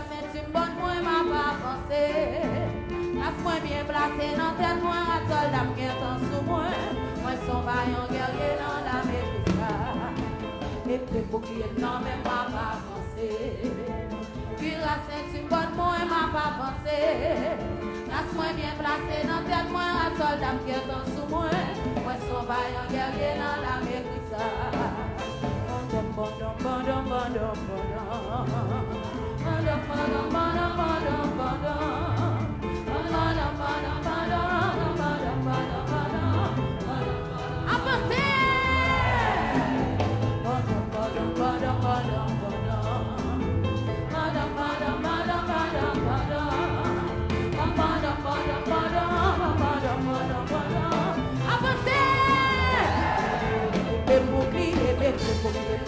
ceinture bonne, moi, m'a pas avancé. Laisse-moi bien placé dans tête, moi, un soldat qui est en sous moi. Moi, son vaillant guerrier dans la médecine. Et puis, bouclier, non, mais m'a pas avancé. Puis la ceinture bonne, moi, m'a pas avancé. Laisse-moi bien placé dans tête, moi, un soldat qui est en sous moi. Moi, son vaillant guerrier dans la médecine.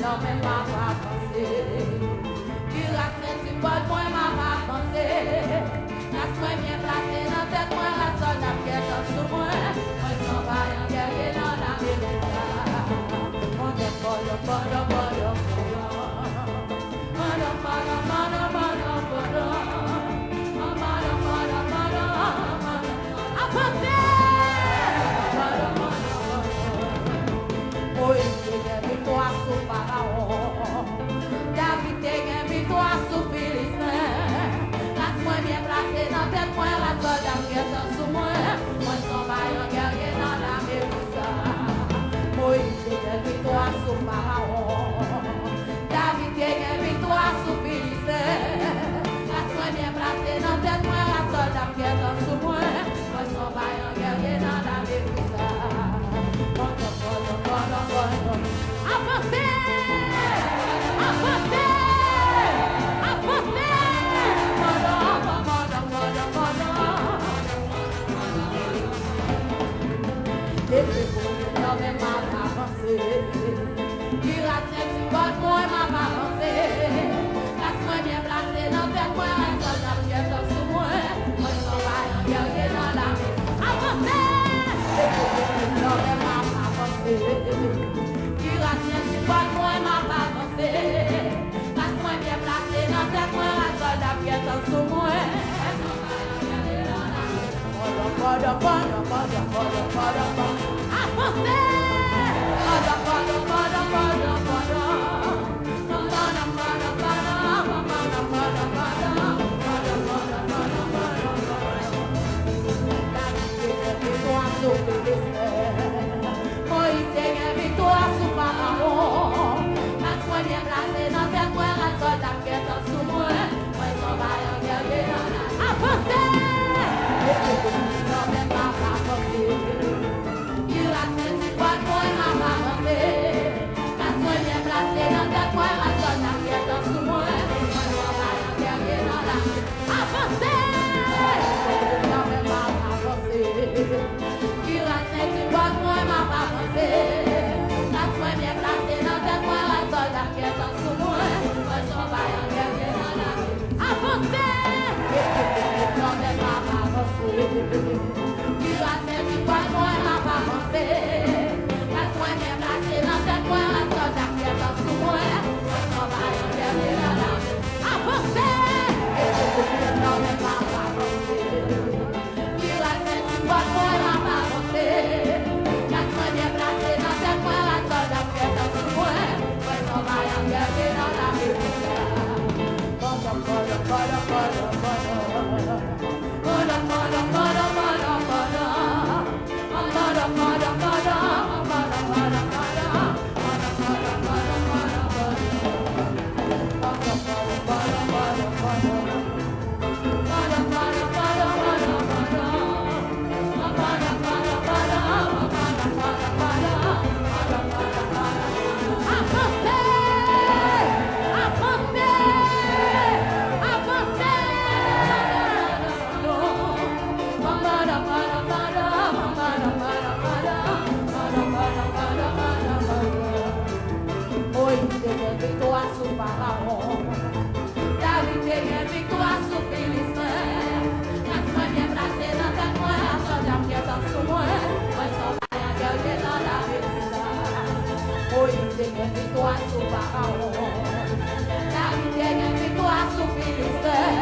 Non mais m'a pas pensé. Tu la ceinture bonne, moi m'a pas pensé. Laisse-moi bien placé dans tête, moi la soldat qui est en sous moi. Moi s'en va en guerrier dans la maison. On est victoire sur Pharaon. La victoire sur Philistin.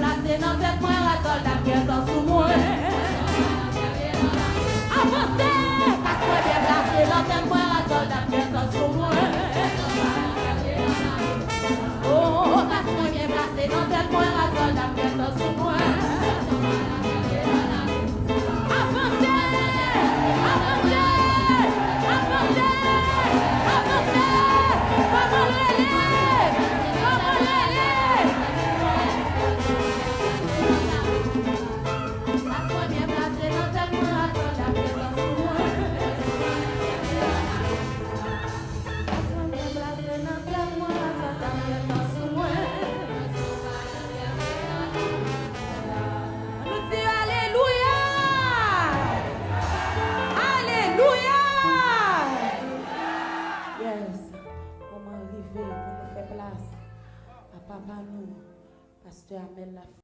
Placé dans tête moi, la soldat qui est en sous moi.